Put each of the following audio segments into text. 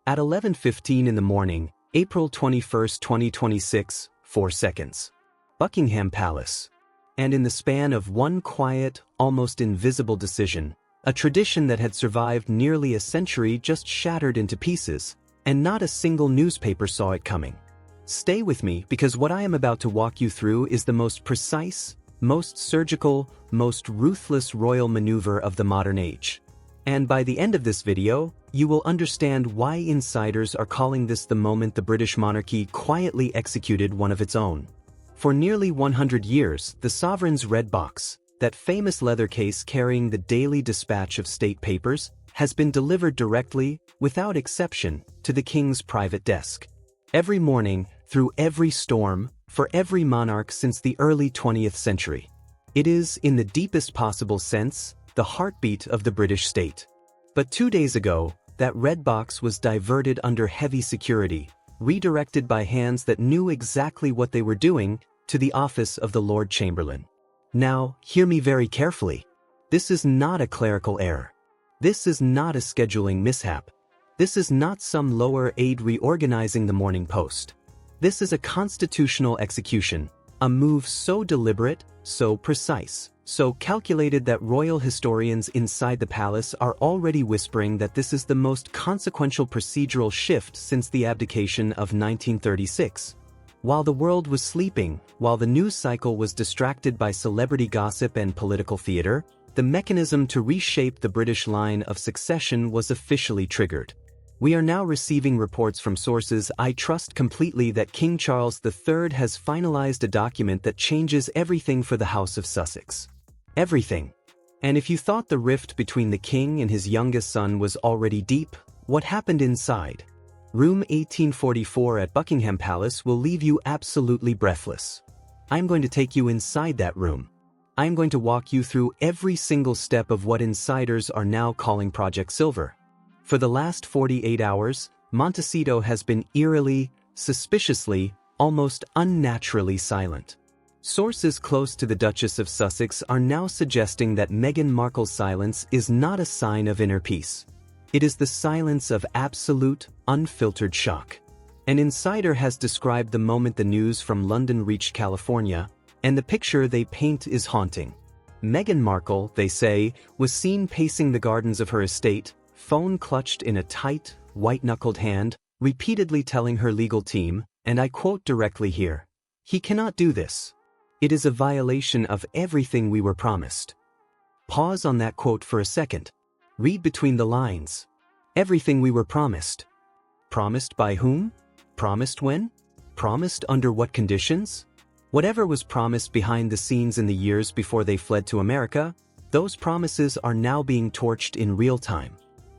At 11:15 in the morning, April 21, 2026, 4 seconds. Buckingham Palace. And in the span of one quiet, almost invisible decision, a tradition that had survived nearly a century just shattered into pieces, and not a single newspaper saw it coming. Stay with me, because what I am about to walk you through is the most precise, most surgical, most ruthless royal maneuver of the modern age. And by the end of this video, you will understand why insiders are calling this the moment the British monarchy quietly executed one of its own. For nearly 100 years, the sovereign's red box, that famous leather case carrying the daily dispatch of state papers, has been delivered directly, without exception, to the king's private desk. Every morning, through every storm, for every monarch since the early 20th century. It is, in the deepest possible sense, the heartbeat of the British state. But 2 days ago, that red box was diverted under heavy security, redirected by hands that knew exactly what they were doing, to the office of the Lord Chamberlain. Now, hear me very carefully. This is not a clerical error. This is not a scheduling mishap. This is not some lower aide reorganizing the Morning Post. This is a constitutional execution, a move so deliberate, so precise, so calculated that royal historians inside the palace are already whispering that this is the most consequential procedural shift since the abdication of 1936. While the world was sleeping, while the news cycle was distracted by celebrity gossip and political theater, the mechanism to reshape the British line of succession was officially triggered. We are now receiving reports from sources I trust completely that King Charles III has finalized a document that changes everything for the House of Sussex. Everything. And if you thought the rift between the king and his youngest son was already deep, what happened inside? Room 1844 at Buckingham Palace will leave you absolutely breathless. I'm going to take you inside that room. I'm going to walk you through every single step of what insiders are now calling Project Silver. For the last 48 hours, Montecito has been eerily, suspiciously, almost unnaturally silent. Sources close to the Duchess of Sussex are now suggesting that Meghan Markle's silence is not a sign of inner peace. It is the silence of absolute, unfiltered shock. An insider has described the moment the news from London reached California, and the picture they paint is haunting. Meghan Markle, they say, was seen pacing the gardens of her estate, phone clutched in a tight, white-knuckled hand, repeatedly telling her legal team, and I quote directly here, "He cannot do this. It is a violation of everything we were promised." Pause on that quote for a second. Read between the lines. Everything we were promised. Promised by whom? Promised when? Promised under what conditions? Whatever was promised behind the scenes in the years before they fled to America, those promises are now being torched in real time.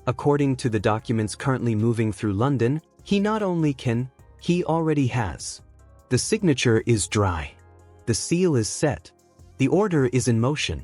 According to the documents currently moving through London, he not only can, he already has. The signature is dry. The seal is set. The order is in motion.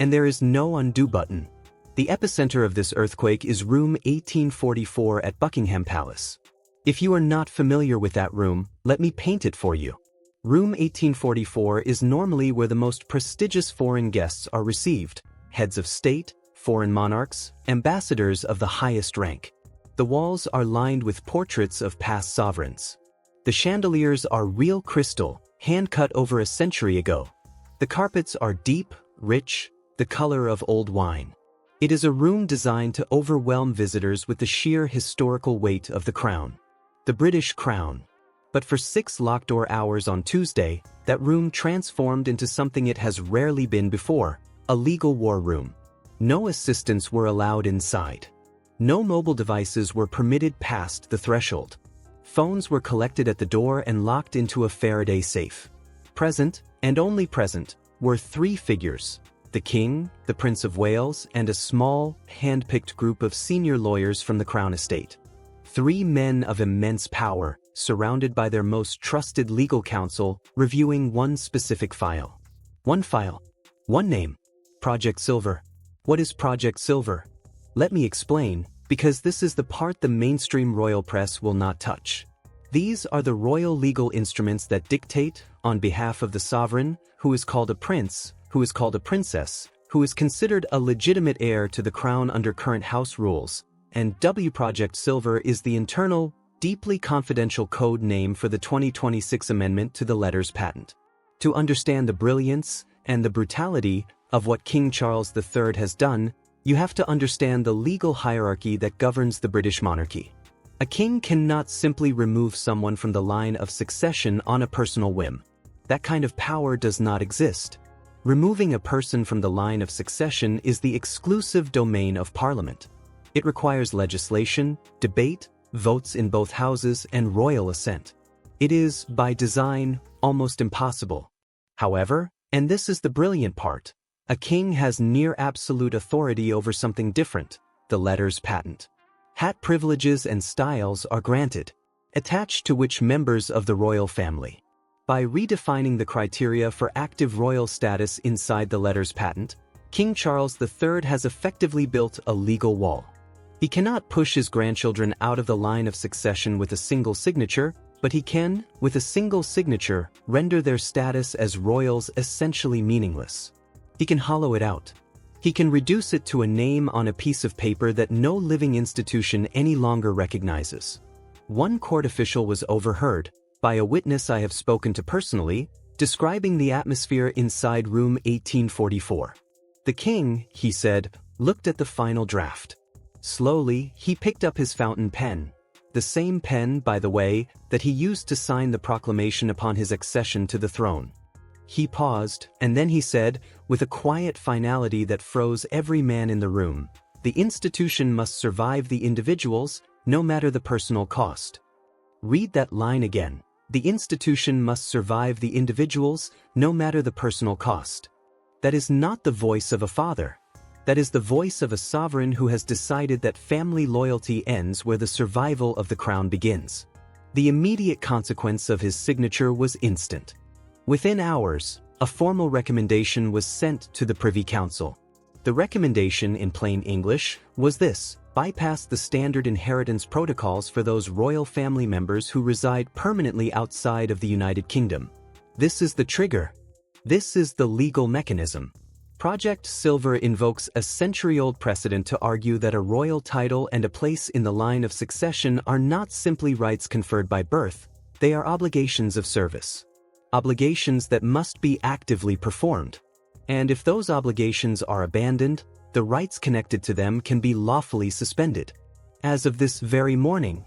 And there is no undo button. The epicenter of this earthquake is room 1844 at Buckingham Palace. If you are not familiar with that room, let me paint it for you. Room 1844 is normally where the most prestigious foreign guests are received, heads of state, foreign monarchs, ambassadors of the highest rank. The walls are lined with portraits of past sovereigns. The chandeliers are real crystal, hand-cut over a century ago. The carpets are deep, rich, the color of old wine. It is a room designed to overwhelm visitors with the sheer historical weight of the crown. The British crown. But for 6 locked-door hours on Tuesday, that room transformed into something it has rarely been before, a legal war room. No assistants were allowed inside. No mobile devices were permitted past the threshold. Phones were collected at the door and locked into a Faraday safe. Present, and only present, were 3 figures: the King, the Prince of Wales, and a small, hand-picked group of senior lawyers from the Crown Estate. 3 men of immense power, surrounded by their most trusted legal counsel, reviewing one specific file. One file. One name. Project Silver. What is Project Silver? Let me explain, because this is the part the mainstream royal press will not touch. These are the royal legal instruments that dictate, on behalf of the sovereign, who is called a prince, who is called a princess, who is considered a legitimate heir to the crown under current house rules, and W Project Silver is the internal, deeply confidential code name for the 2026 amendment to the letters patent. To understand the brilliance and the brutality of what King Charles III has done, you have to understand the legal hierarchy that governs the British monarchy. A king cannot simply remove someone from the line of succession on a personal whim. That kind of power does not exist. Removing a person from the line of succession is the exclusive domain of Parliament. It requires legislation, debate, votes in both houses, and royal assent. It is, by design, almost impossible. However, and this is the brilliant part, a king has near absolute authority over something different, the letters patent. Hat privileges and styles are granted, attached to which members of the royal family. By redefining the criteria for active royal status inside the letters patent, King Charles III has effectively built a legal wall. He cannot push his grandchildren out of the line of succession with a single signature, but he can, with a single signature, render their status as royals essentially meaningless. He can hollow it out. He can reduce it to a name on a piece of paper that no living institution any longer recognizes. One court official was overheard, by a witness I have spoken to personally, describing the atmosphere inside room 1844. The king, he said, looked at the final draft. Slowly, he picked up his fountain pen. The same pen, by the way, that he used to sign the proclamation upon his accession to the throne. He paused, and then he said, with a quiet finality that froze every man in the room, "The institution must survive the individuals, no matter the personal cost." Read that line again. The institution must survive the individuals, no matter the personal cost. That is not the voice of a father. That is the voice of a sovereign who has decided that family loyalty ends where the survival of the crown begins. The immediate consequence of his signature was instant. Within hours, a formal recommendation was sent to the Privy Council. The recommendation, in plain English, was this: bypass the standard inheritance protocols for those royal family members who reside permanently outside of the United Kingdom. This is the trigger. This is the legal mechanism. Project Silver invokes a century-old precedent to argue that a royal title and a place in the line of succession are not simply rights conferred by birth, they are obligations of service. Obligations that must be actively performed. And if those obligations are abandoned, the rights connected to them can be lawfully suspended. As of this very morning,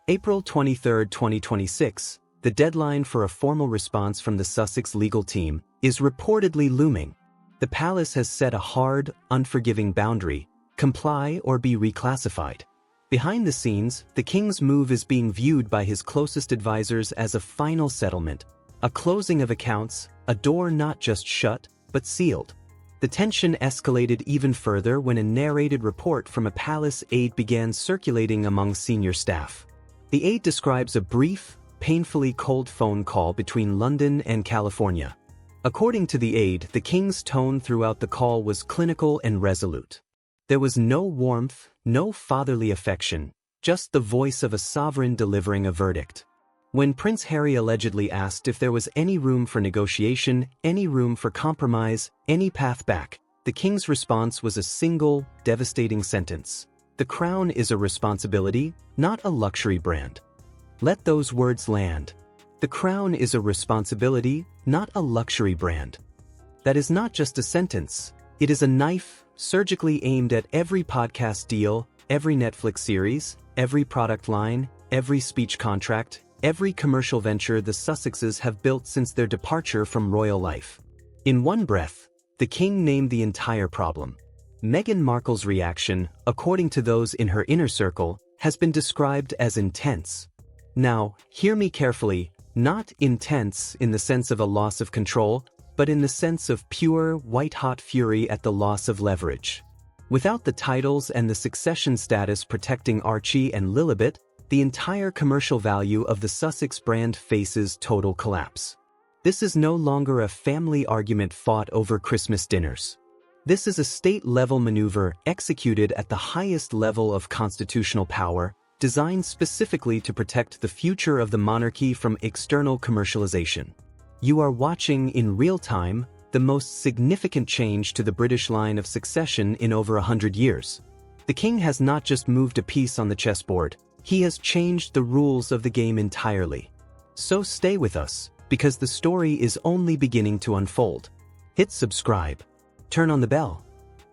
April 23, 2026, the deadline for a formal response from the Sussex legal team is reportedly looming. The palace has set a hard, unforgiving boundary: comply or be reclassified. Behind the scenes, the king's move is being viewed by his closest advisors as a final settlement, a closing of accounts, a door not just shut, but sealed. The tension escalated even further when a narrated report from a palace aide began circulating among senior staff. The aide describes a brief, painfully cold phone call between London and California. According to the aide, the king's tone throughout the call was clinical and resolute. There was no warmth, no fatherly affection, just the voice of a sovereign delivering a verdict. When Prince Harry allegedly asked if there was any room for negotiation, any room for compromise, any path back, the king's response was a single, devastating sentence: "The crown is a responsibility, not a luxury brand." Let those words land. The crown is a responsibility, not a luxury brand. That is not just a sentence. It is a knife, surgically aimed at every podcast deal, every Netflix series, every product line, every speech contract, every commercial venture the Sussexes have built since their departure from royal life. In one breath, the king named the entire problem. Meghan Markle's reaction, according to those in her inner circle, has been described as intense. Now, hear me carefully, not intense in the sense of a loss of control, but in the sense of pure, white-hot fury at the loss of leverage. Without the titles and the succession status protecting Archie and Lilibet, the entire commercial value of the Sussex brand faces total collapse. This is no longer a family argument fought over Christmas dinners. This is a state-level maneuver executed at the highest level of constitutional power, designed specifically to protect the future of the monarchy from external commercialization. You are watching in real time the most significant change to the British line of succession in over 100 years. The king has not just moved a piece on the chessboard, he has changed the rules of the game entirely. So stay with us, because the story is only beginning to unfold. Hit subscribe. Turn on the bell.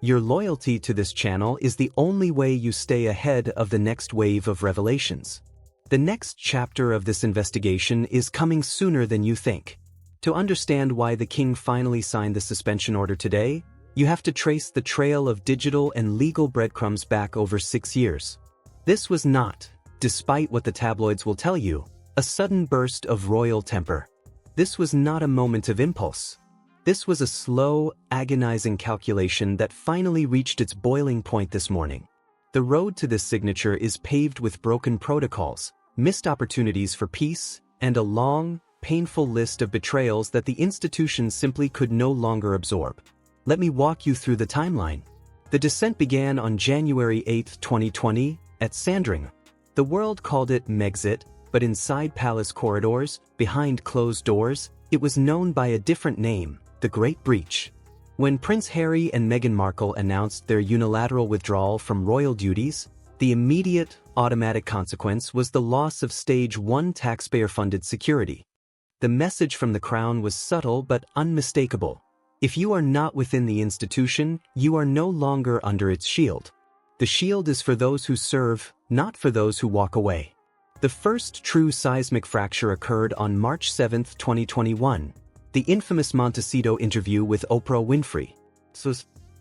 Your loyalty to this channel is the only way you stay ahead of the next wave of revelations. The next chapter of this investigation is coming sooner than you think. To understand why the king finally signed the suspension order today, you have to trace the trail of digital and legal breadcrumbs back over 6 years. This was not, despite what the tabloids will tell you, a sudden burst of royal temper. This was not a moment of impulse. This was a slow, agonizing calculation that finally reached its boiling point this morning. The road to this signature is paved with broken protocols, missed opportunities for peace, and a long, painful list of betrayals that the institution simply could no longer absorb. Let me walk you through the timeline. The descent began on January 8, 2020, at Sandringham. The world called it Megxit, but inside palace corridors, behind closed doors, it was known by a different name, the Great Breach. When Prince Harry and Meghan Markle announced their unilateral withdrawal from royal duties, the immediate, automatic consequence was the loss of Stage 1 taxpayer-funded security. The message from the Crown was subtle but unmistakable. If you are not within the institution, you are no longer under its shield. The shield is for those who serve, not for those who walk away. The first true seismic fracture occurred on March 7, 2021. The infamous Montecito interview with Oprah Winfrey.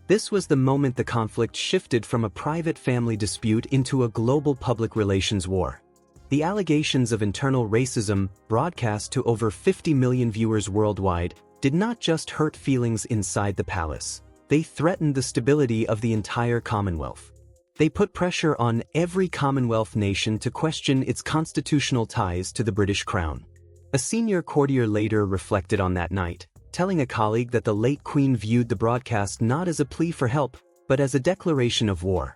This was the moment the conflict shifted from a private family dispute into a global public relations war. The allegations of internal racism, broadcast to over 50 million viewers worldwide, did not just hurt feelings inside the palace. They threatened the stability of the entire Commonwealth. They put pressure on every Commonwealth nation to question its constitutional ties to the British Crown. A senior courtier later reflected on that night, telling a colleague that the late Queen viewed the broadcast not as a plea for help, but as a declaration of war.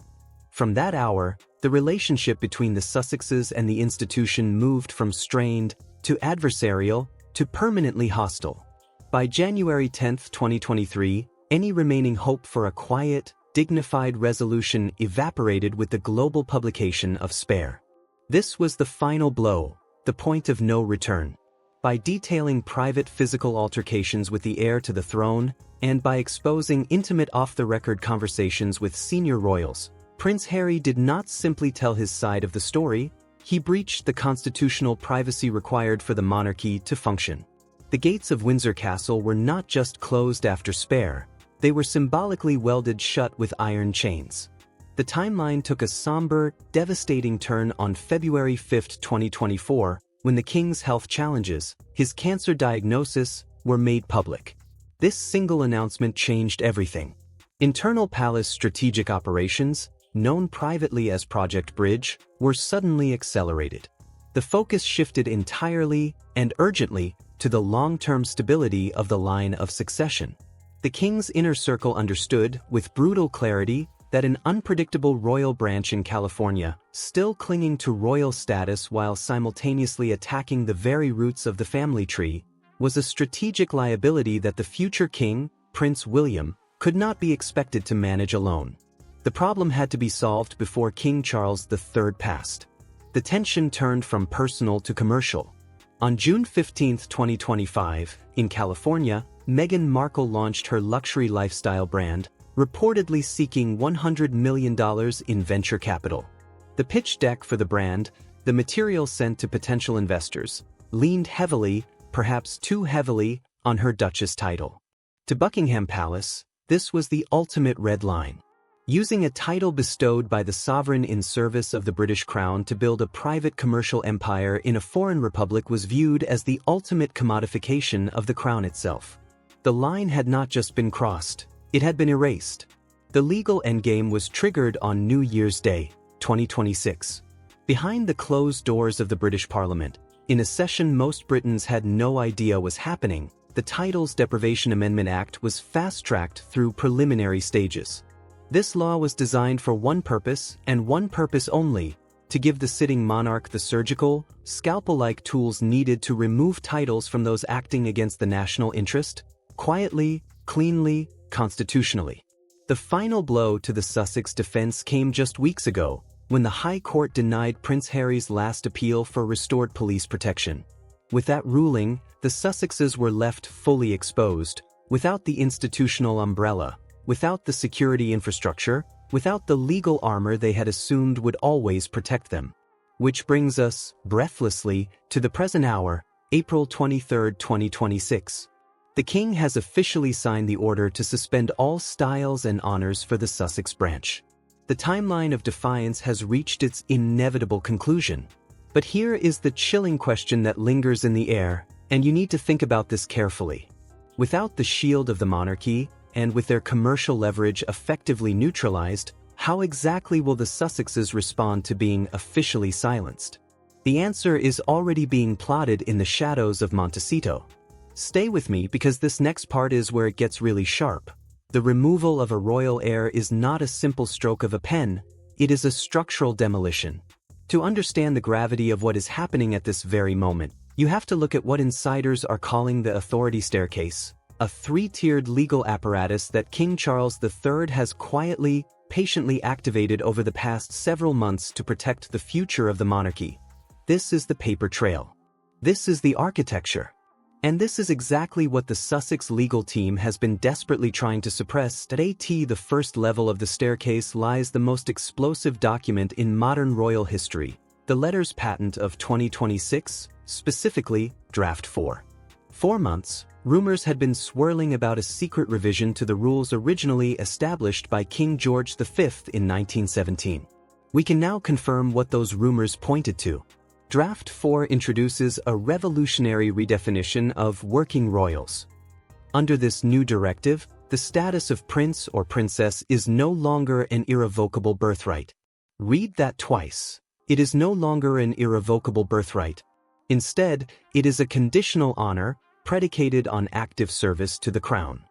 From that hour, the relationship between the Sussexes and the institution moved from strained, to adversarial, to permanently hostile. By January 10, 2023, any remaining hope for a quiet, dignified resolution evaporated with the global publication of Spare. This was the final blow, the point of no return. By detailing private physical altercations with the heir to the throne, and by exposing intimate off-the-record conversations with senior royals, Prince Harry did not simply tell his side of the story, he breached the constitutional privacy required for the monarchy to function. The gates of Windsor Castle were not just closed after Spare, they were symbolically welded shut with iron chains. The timeline took a somber, devastating turn on February 5, 2024, when the king's health challenges, his cancer diagnosis, were made public. This single announcement changed everything. Internal palace strategic operations, known privately as Project Bridge, were suddenly accelerated. The focus shifted entirely, and urgently, to the long-term stability of the line of succession. The king's inner circle understood, with brutal clarity, that an unpredictable royal branch in California, still clinging to royal status while simultaneously attacking the very roots of the family tree, was a strategic liability that the future king, Prince William, could not be expected to manage alone. The problem had to be solved before King Charles III passed. The tension turned from personal to commercial. On June 15, 2025, in California, Meghan Markle launched her luxury lifestyle brand, reportedly seeking $100 million in venture capital. The pitch deck for the brand, the material sent to potential investors, leaned heavily, perhaps too heavily, on her Duchess title. To Buckingham Palace, this was the ultimate red line. Using a title bestowed by the sovereign in service of the British Crown to build a private commercial empire in a foreign republic was viewed as the ultimate commodification of the crown itself. The line had not just been crossed, it had been erased. The legal endgame was triggered on New Year's Day, 2026. Behind the closed doors of the British Parliament, in a session most Britons had no idea was happening, the Titles Deprivation Amendment Act was fast-tracked through preliminary stages. This law was designed for one purpose, and one purpose only, to give the sitting monarch the surgical, scalpel-like tools needed to remove titles from those acting against the national interest, quietly, cleanly, constitutionally. The final blow to the Sussex defense came just weeks ago, when the High Court denied Prince Harry's last appeal for restored police protection. With that ruling, the Sussexes were left fully exposed, without the institutional umbrella, without the security infrastructure, without the legal armor they had assumed would always protect them. Which brings us, breathlessly, to the present hour, April 23, 2026. The King has officially signed the order to suspend all styles and honors for the Sussex branch. The timeline of defiance has reached its inevitable conclusion. But here is the chilling question that lingers in the air, and you need to think about this carefully. Without the shield of the monarchy, and with their commercial leverage effectively neutralized, how exactly will the Sussexes respond to being officially silenced? The answer is already being plotted in the shadows of Montecito. Stay with me because this next part is where it gets really sharp. The removal of a royal heir is not a simple stroke of a pen, it is a structural demolition. To understand the gravity of what is happening at this very moment, you have to look at what insiders are calling the authority staircase, a three-tiered legal apparatus that King Charles III has quietly, patiently activated over the past several months to protect the future of the monarchy. This is the paper trail. This is the architecture. And this is exactly what the Sussex legal team has been desperately trying to suppress. At the first level of the staircase lies the most explosive document in modern royal history, the Letters Patent of 2026, specifically Draft 4. For months, rumors had been swirling about a secret revision to the rules originally established by King George V in 1917. We can now confirm what those rumors pointed to. Draft 4 introduces a revolutionary redefinition of working royals. Under this new directive, the status of prince or princess is no longer an irrevocable birthright. Read that twice. It is no longer an irrevocable birthright. Instead, it is a conditional honor predicated on active service to the crown.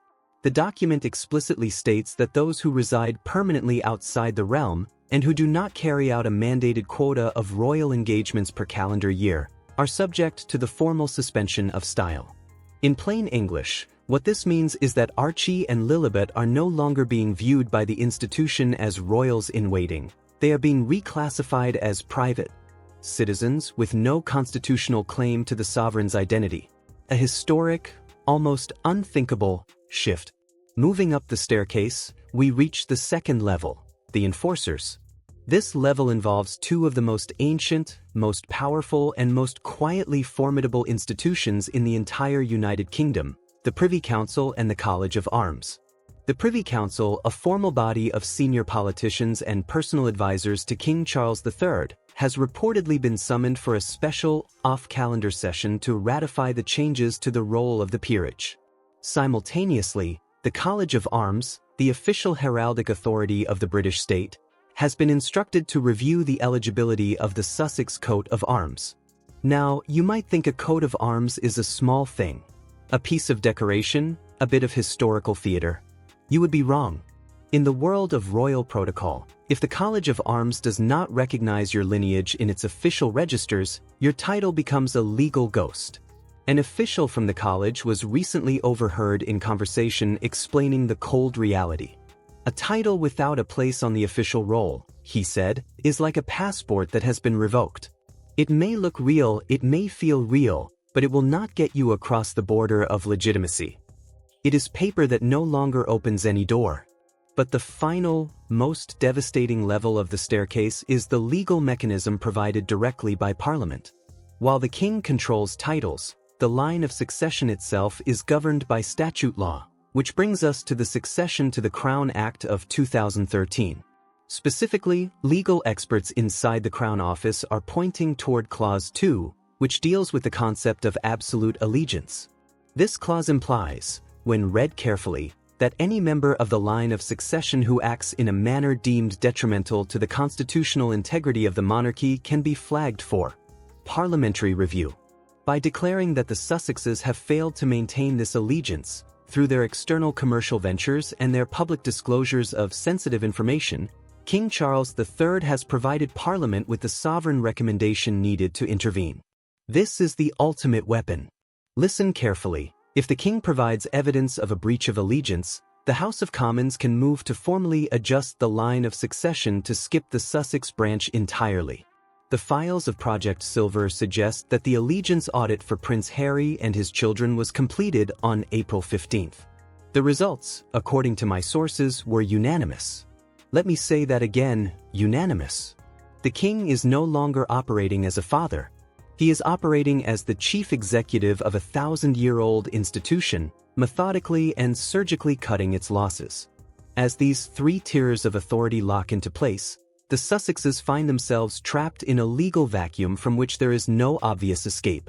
The document explicitly states that those who reside permanently outside the realm and who do not carry out a mandated quota of royal engagements per calendar year are subject to the formal suspension of style. In plain English, what this means is that Archie and Lilibet are no longer being viewed by the institution as royals in waiting. They are being reclassified as private citizens with no constitutional claim to the sovereign's identity. A historic, almost unthinkable shift. Moving up the staircase, we reach the second level, the enforcers. This level involves two of the most ancient, most powerful, and most quietly formidable institutions in the entire United Kingdom, the Privy Council and the College of Arms. The Privy Council, a formal body of senior politicians and personal advisors to King Charles III, has reportedly been summoned for a special, off-calendar session to ratify the changes to the role of the peerage. Simultaneously, the College of Arms, the official heraldic authority of the British state, has been instructed to review the eligibility of the Sussex coat of arms. Now, you might think a coat of arms is a small thing, a piece of decoration, a bit of historical theater. You would be wrong. In the world of royal protocol, if the College of Arms does not recognize your lineage in its official registers, your title becomes a legal ghost. An official from the college was recently overheard in conversation explaining the cold reality. A title without a place on the official roll, he said, is like a passport that has been revoked. It may look real, it may feel real, but it will not get you across the border of legitimacy. It is paper that no longer opens any door. But the final, most devastating level of the staircase is the legal mechanism provided directly by Parliament. While the king controls titles, the line of succession itself is governed by statute law, which brings us to the Succession to the Crown Act of 2013. Specifically, legal experts inside the Crown Office are pointing toward Clause 2, which deals with the concept of absolute allegiance. This clause implies, when read carefully, that any member of the line of succession who acts in a manner deemed detrimental to the constitutional integrity of the monarchy can be flagged for parliamentary review. By declaring that the Sussexes have failed to maintain this allegiance through their external commercial ventures and their public disclosures of sensitive information, King Charles III has provided Parliament with the sovereign recommendation needed to intervene. This is the ultimate weapon. Listen carefully. If the king provides evidence of a breach of allegiance, the House of Commons can move to formally adjust the line of succession to skip the Sussex branch entirely. The files of Project Silver suggest that the allegiance audit for Prince Harry and his children was completed on April 15th. The results, according to my sources, were unanimous. Let me say that again, unanimous. The king is no longer operating as a father. He is operating as the chief executive of a 1,000-year-old institution, methodically and surgically cutting its losses. As these three tiers of authority lock into place, the Sussexes find themselves trapped in a legal vacuum from which there is no obvious escape.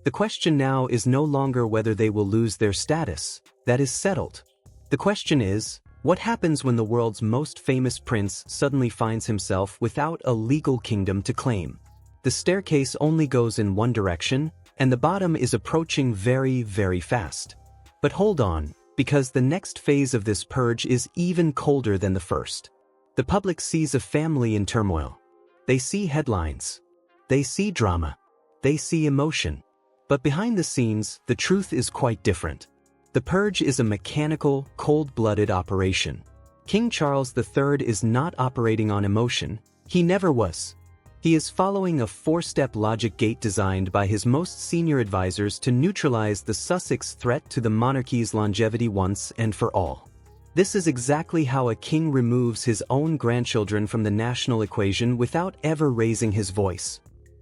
The question now is no longer whether they will lose their status. That is settled. The question is, what happens when the world's most famous prince suddenly finds himself without a legal kingdom to claim? The staircase only goes in one direction, and the bottom is approaching very, very fast. But hold on, because the next phase of this purge is even colder than the first. The public sees a family in turmoil. They see headlines. They see drama. They see emotion. But behind the scenes, the truth is quite different. The purge is a mechanical, cold-blooded operation. King Charles III is not operating on emotion. He never was. He is following a four-step logic gate designed by his most senior advisors to neutralize the Sussex threat to the monarchy's longevity once and for all. This is exactly how a king removes his own grandchildren from the national equation without ever raising his voice.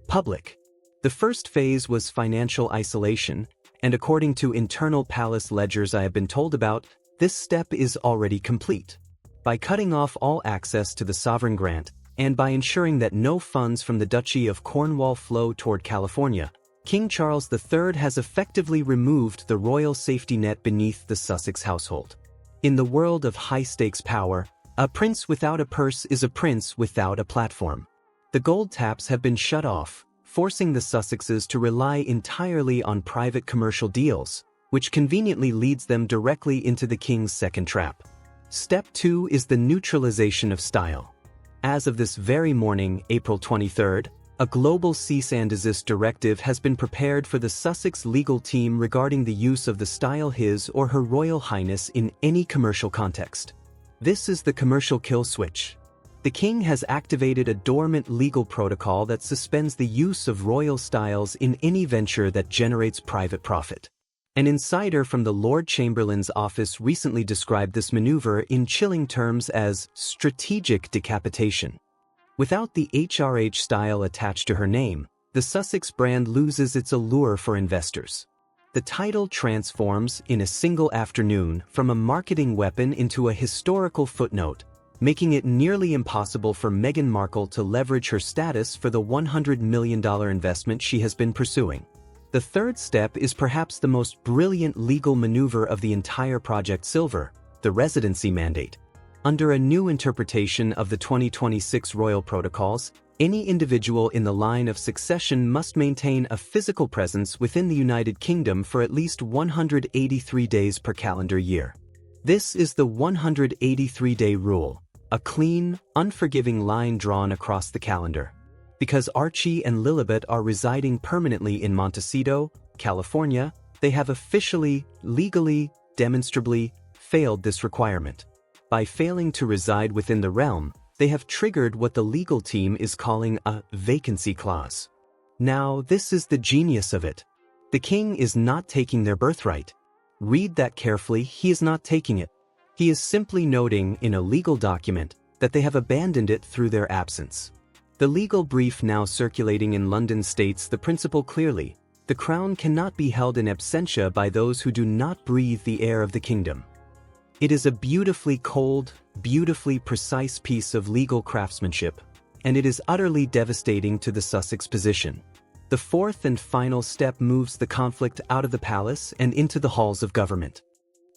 Public. The first phase was financial isolation, and according to internal palace ledgers I have been told about, this step is already complete. By cutting off all access to the sovereign grant, and by ensuring that no funds from the Duchy of Cornwall flow toward California, King Charles III has effectively removed the royal safety net beneath the Sussex household. In the world of high-stakes power, a prince without a purse is a prince without a platform. The gold taps have been shut off, forcing the Sussexes to rely entirely on private commercial deals, which conveniently leads them directly into the king's second trap. Step 2 is the neutralization of style. As of this very morning, April 23rd, a global cease and desist directive has been prepared for the Sussex legal team regarding the use of the style His or Her Royal Highness in any commercial context. This is the commercial kill switch. The king has activated a dormant legal protocol that suspends the use of royal styles in any venture that generates private profit. An insider from the Lord Chamberlain's office recently described this maneuver in chilling terms as strategic decapitation. Without the HRH style attached to her name, the Sussex brand loses its allure for investors. The title transforms in a single afternoon from a marketing weapon into a historical footnote, making it nearly impossible for Meghan Markle to leverage her status for the $100 million investment she has been pursuing. The third step is perhaps the most brilliant legal maneuver of the entire Project Silver, the residency mandate. Under a new interpretation of the 2026 royal protocols, any individual in the line of succession must maintain a physical presence within the United Kingdom for at least 183 days per calendar year. This is the 183-day rule, a clean, unforgiving line drawn across the calendar. Because Archie and Lilibet are residing permanently in Montecito, California, they have officially, legally, demonstrably failed this requirement. By failing to reside within the realm, they have triggered what the legal team is calling a vacancy clause. Now, this is the genius of it. The king is not taking their birthright. Read that carefully, he is not taking it. He is simply noting in a legal document that they have abandoned it through their absence. The legal brief now circulating in London states the principle clearly: the crown cannot be held in absentia by those who do not breathe the air of the kingdom. It is a beautifully cold, beautifully precise piece of legal craftsmanship, and it is utterly devastating to the Sussex position. The fourth and final step moves the conflict out of the palace and into the halls of government.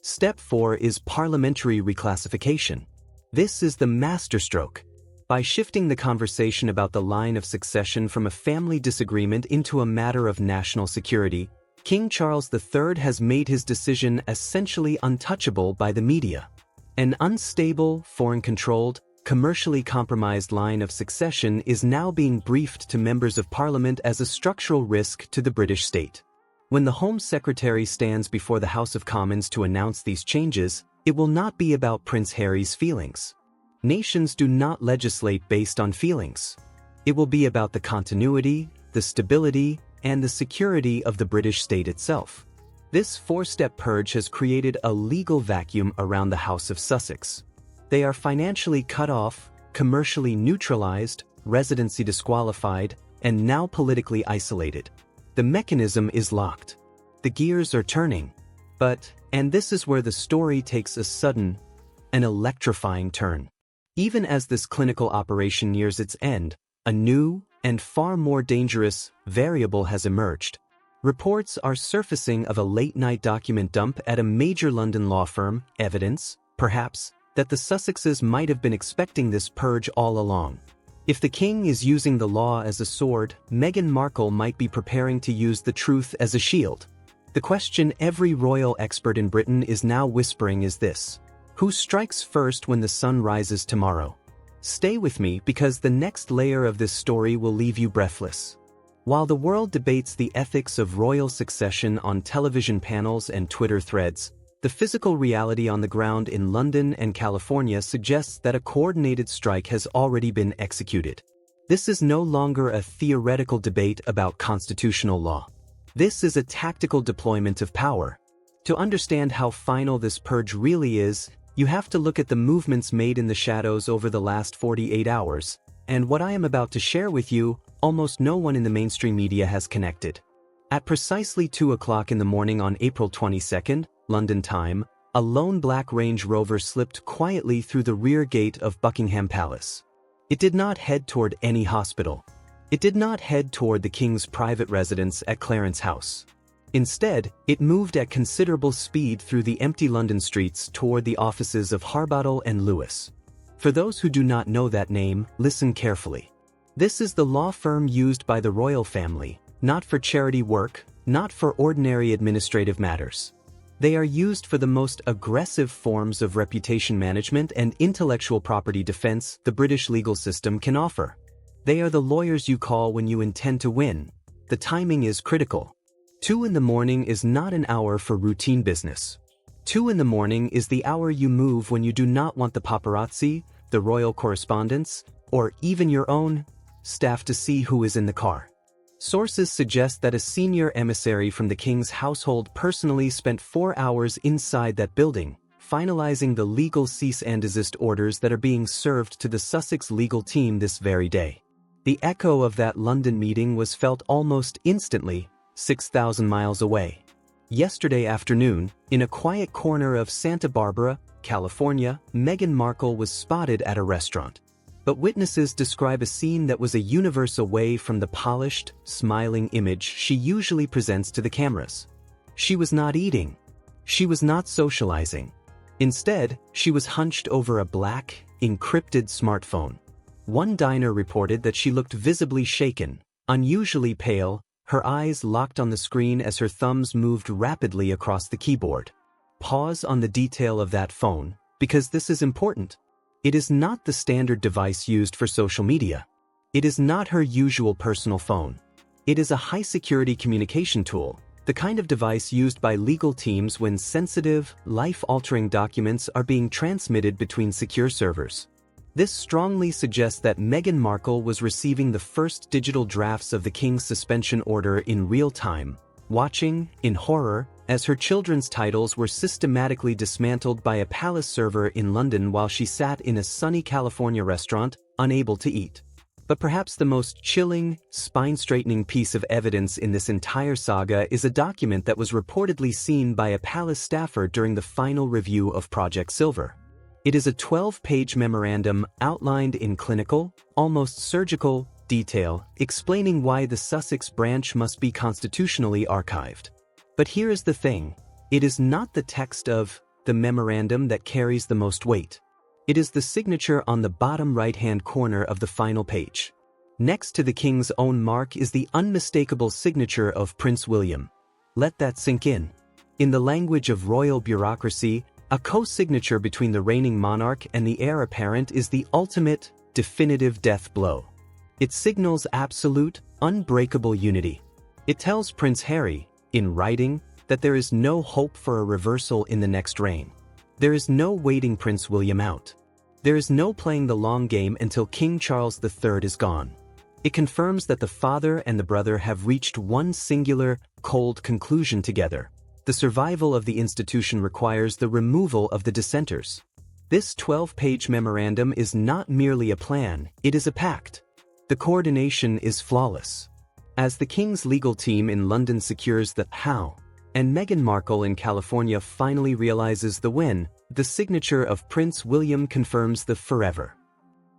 Step 4 is parliamentary reclassification. This is the masterstroke. By shifting the conversation about the line of succession from a family disagreement into a matter of national security, King Charles III has made his decision essentially untouchable by the media. An unstable, foreign-controlled, commercially compromised line of succession is now being briefed to members of Parliament as a structural risk to the British state. When the Home Secretary stands before the House of Commons to announce these changes, It will not be about Prince Harry's feelings. Nations do not legislate based on feelings. It will be about the continuity, the stability, and the security of the British state itself. This four-step purge has created a legal vacuum around the House of Sussex. They are financially cut off, commercially neutralized, residency disqualified, and now politically isolated. The mechanism is locked. The gears are turning. But, and this is where the story takes a sudden, an electrifying turn. Even as this clinical operation nears its end, a new, and far more dangerous, variable has emerged. Reports are surfacing of a late-night document dump at a major London law firm, evidence, perhaps, that the Sussexes might have been expecting this purge all along. If the king is using the law as a sword, Meghan Markle might be preparing to use the truth as a shield. The question every royal expert in Britain is now whispering is this: who strikes first when the sun rises tomorrow? Stay with me because the next layer of this story will leave you breathless. While the world debates the ethics of royal succession on television panels and Twitter threads, the physical reality on the ground in London and California suggests that a coordinated strike has already been executed. This is no longer a theoretical debate about constitutional law. This is a tactical deployment of power. To understand how final this purge really is, you have to look at the movements made in the shadows over the last 48 hours, and what I am about to share with you, almost no one in the mainstream media has connected. At precisely 2 o'clock in the morning on April 22, London time, a lone black Range Rover slipped quietly through the rear gate of Buckingham Palace. It did not head toward any hospital. It did not head toward the king's private residence at Clarence House. Instead, it moved at considerable speed through the empty London streets toward the offices of Harbottle and Lewis. For those who do not know that name, listen carefully. This is the law firm used by the royal family, not for charity work, not for ordinary administrative matters. They are used for the most aggressive forms of reputation management and intellectual property defense the British legal system can offer. They are the lawyers you call when you intend to win. The timing is critical. 2 in the morning is not an hour for routine business. 2 in the morning is the hour you move when you do not want the paparazzi, the royal correspondence, or even your own staff to see who is in the car. Sources suggest that a senior emissary from the king's household personally spent 4 hours inside that building, finalizing the legal cease and desist orders that are being served to the Sussex legal team this very day. The echo of that London meeting was felt almost instantly, 6,000 miles away. Yesterday afternoon, in a quiet corner of Santa Barbara, California, Meghan Markle was spotted at a restaurant. But witnesses describe a scene that was a universe away from the polished, smiling image she usually presents to the cameras. She was not eating. She was not socializing. Instead, she was hunched over a black, encrypted smartphone. One diner reported that she looked visibly shaken, unusually pale, her eyes locked on the screen as her thumbs moved rapidly across the keyboard. Pause on the detail of that phone, because this is important. It is not the standard device used for social media. It is not her usual personal phone. It is a high-security communication tool, the kind of device used by legal teams when sensitive, life-altering documents are being transmitted between secure servers. This strongly suggests that Meghan Markle was receiving the first digital drafts of the king's suspension order in real time, watching, in horror, as her children's titles were systematically dismantled by a palace server in London while she sat in a sunny California restaurant, unable to eat. But perhaps the most chilling, spine-straightening piece of evidence in this entire saga is a document that was reportedly seen by a palace staffer during the final review of Project Silver. It is a 12-page memorandum outlined in clinical, almost surgical, detail, explaining why the Sussex branch must be constitutionally archived. But here is the thing: it is not the text of the memorandum that carries the most weight. It is the signature on the bottom right-hand corner of the final page. Next to the king's own mark is the unmistakable signature of Prince William. Let that sink in. In the language of royal bureaucracy, a co-signature between the reigning monarch and the heir apparent is the ultimate, definitive death blow. It signals absolute, unbreakable unity. It tells Prince Harry, in writing, that there is no hope for a reversal in the next reign. There is no waiting Prince William out. There is no playing the long game until King Charles III is gone. It confirms that the father and the brother have reached one singular, cold conclusion together. The survival of the institution requires the removal of the dissenters. This 12-page memorandum is not merely a plan, it is a pact. The coordination is flawless. As the King's legal team in London secures the how, and Meghan Markle in California finally realizes the when, the signature of Prince William confirms the forever.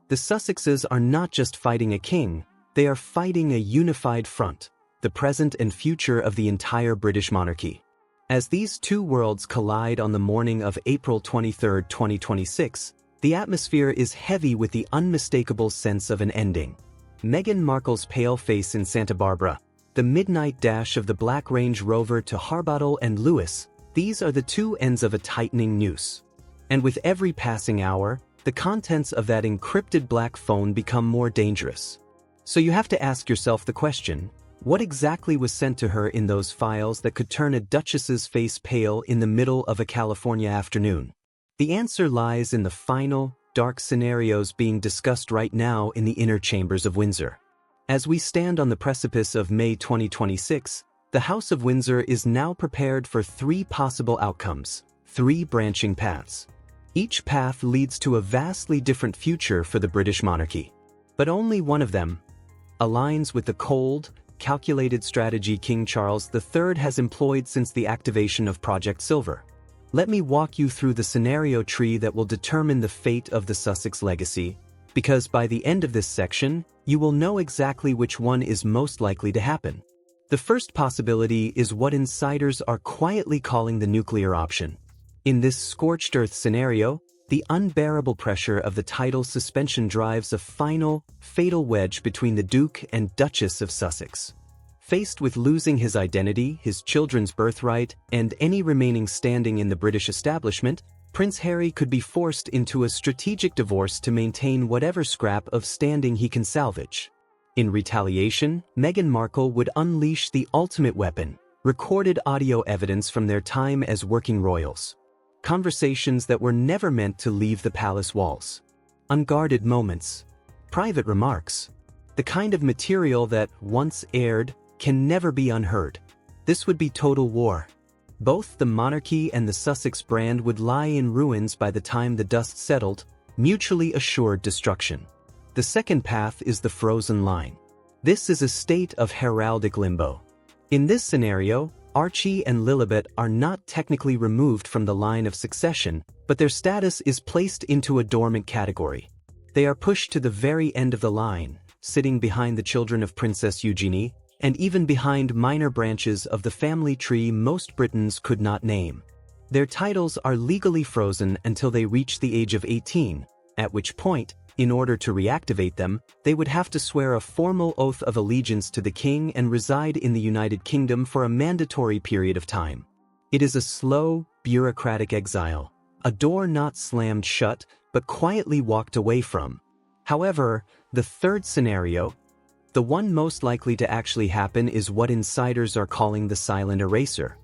The Sussexes are not just fighting a king, they are fighting a unified front, the present and future of the entire British monarchy. As these two worlds collide on the morning of April 23, 2026, the atmosphere is heavy with the unmistakable sense of an ending. Meghan Markle's pale face in Santa Barbara, the midnight dash of the Black Range Rover to Harbottle and Lewis, these are the two ends of a tightening noose. And with every passing hour, the contents of that encrypted black phone become more dangerous. So you have to ask yourself the question, what exactly was sent to her in those files that could turn a duchess's face pale in the middle of a California afternoon? The answer lies in the final, dark scenarios being discussed right now in the inner chambers of Windsor. As we stand on the precipice of May 2026, the House of Windsor is now prepared for three possible outcomes, three branching paths. Each path leads to a vastly different future for the British monarchy. But only one of them aligns with the cold, calculated strategy King Charles III has employed since the activation of Project Silver. Let me walk you through the scenario tree that will determine the fate of the Sussex legacy, because by the end of this section, you will know exactly which one is most likely to happen. The first possibility is what insiders are quietly calling the nuclear option. In this scorched earth scenario, the unbearable pressure of the title suspension drives a final, fatal wedge between the Duke and Duchess of Sussex. Faced with losing his identity, his children's birthright, and any remaining standing in the British establishment, Prince Harry could be forced into a strategic divorce to maintain whatever scrap of standing he can salvage. In retaliation, Meghan Markle would unleash the ultimate weapon, recorded audio evidence from their time as working royals. Conversations that were never meant to leave the palace walls. Unguarded moments. Private remarks. The kind of material that, once aired, can never be unheard. This would be total war. Both the monarchy and the Sussex brand would lie in ruins by the time the dust settled, mutually assured destruction. The second path is the frozen line. This is a state of heraldic limbo. In this scenario, Archie and Lilibet are not technically removed from the line of succession, but their status is placed into a dormant category. They are pushed to the very end of the line, sitting behind the children of Princess Eugenie, and even behind minor branches of the family tree most Britons could not name. Their titles are legally frozen until they reach the age of 18, at which point, in order to reactivate them, they would have to swear a formal oath of allegiance to the king and reside in the United Kingdom for a mandatory period of time. It is a slow, bureaucratic exile, a door not slammed shut, but quietly walked away from. However, the third scenario, the one most likely to actually happen, is what insiders are calling the silent eraser.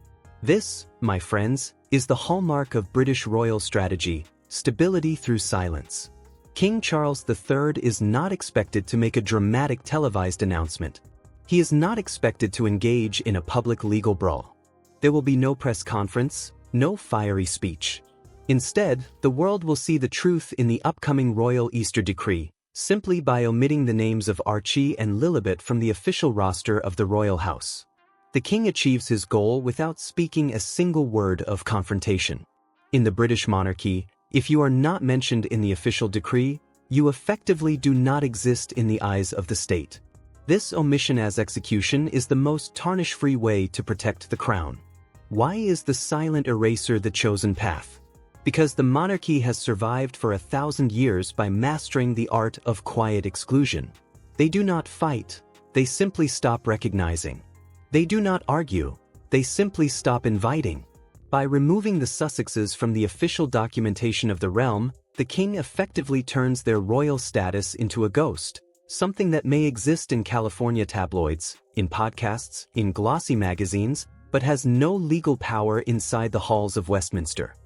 This, my friends, is the hallmark of British royal strategy, stability through silence. King Charles III is not expected to make a dramatic televised announcement. He is not expected to engage in a public legal brawl. There will be no press conference, no fiery speech. Instead, the world will see the truth in the upcoming royal Easter decree, simply by omitting the names of Archie and Lilibet from the official roster of the royal house. The king achieves his goal without speaking a single word of confrontation. In the British monarchy, if you are not mentioned in the official decree, you effectively do not exist in the eyes of the state. This omission as execution is the most tarnish-free way to protect the crown. Why is the silent eraser the chosen path? Because the monarchy has survived for 1,000 years by mastering the art of quiet exclusion. They do not fight, they simply stop recognizing. They do not argue, they simply stop inviting. By removing the Sussexes from the official documentation of the realm, the king effectively turns their royal status into a ghost, something that may exist in California tabloids, in podcasts, in glossy magazines, but has no legal power inside the halls of Westminster.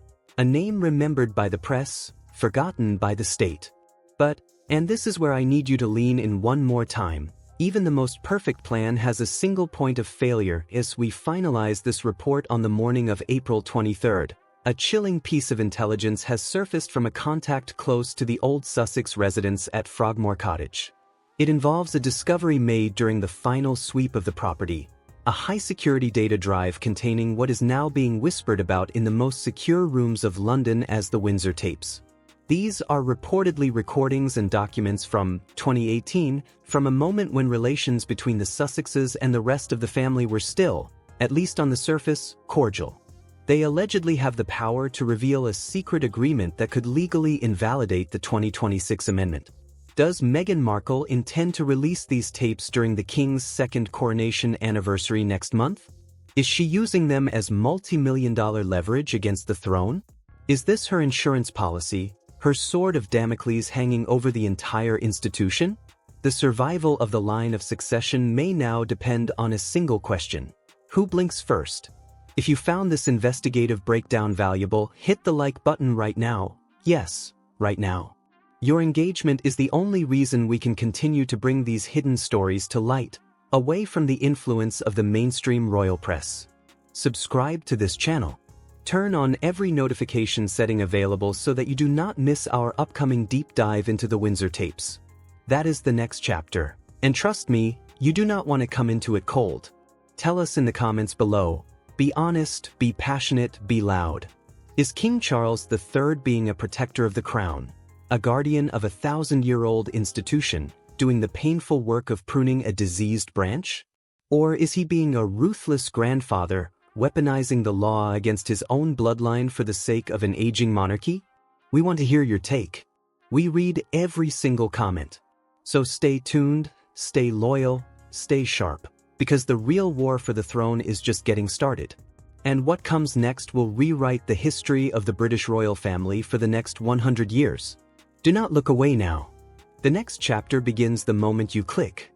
A name remembered by the press, forgotten by the state. But, and this is where I need you to lean in one more time, even the most perfect plan has a single point of failure. As we finalize this report on the morning of April 23rd, a chilling piece of intelligence has surfaced from a contact close to the old Sussex residence at Frogmore Cottage. It involves a discovery made during the final sweep of the property, a high-security data drive containing what is now being whispered about in the most secure rooms of London as the Windsor Tapes. These are reportedly recordings and documents from 2018, from a moment when relations between the Sussexes and the rest of the family were still, at least on the surface, cordial. They allegedly have the power to reveal a secret agreement that could legally invalidate the 2026 amendment. Does Meghan Markle intend to release these tapes during the King's second coronation anniversary next month? Is she using them as multi-million-dollar leverage against the throne? Is this her insurance policy, her sword of Damocles hanging over the entire institution? The survival of the line of succession may now depend on a single question: who blinks first? If you found this investigative breakdown valuable, hit the like button right now. Yes, right now. Your engagement is the only reason we can continue to bring these hidden stories to light, away from the influence of the mainstream royal press. Subscribe to this channel. Turn on every notification setting available so that you do not miss our upcoming deep dive into the Windsor Tapes. That is the next chapter. And trust me, you do not want to come into it cold. Tell us in the comments below. Be honest, be passionate, be loud. Is King Charles III being a protector of the crown, a guardian of a 1,000-year-old institution, doing the painful work of pruning a diseased branch? Or is he being a ruthless grandfather, weaponizing the law against his own bloodline for the sake of an aging monarchy? We want to hear your take. We read every single comment. So stay tuned, stay loyal, stay sharp, because the real war for the throne is just getting started. And what comes next will rewrite the history of the British royal family for the next 100 years. Do not look away now. The next chapter begins the moment you click.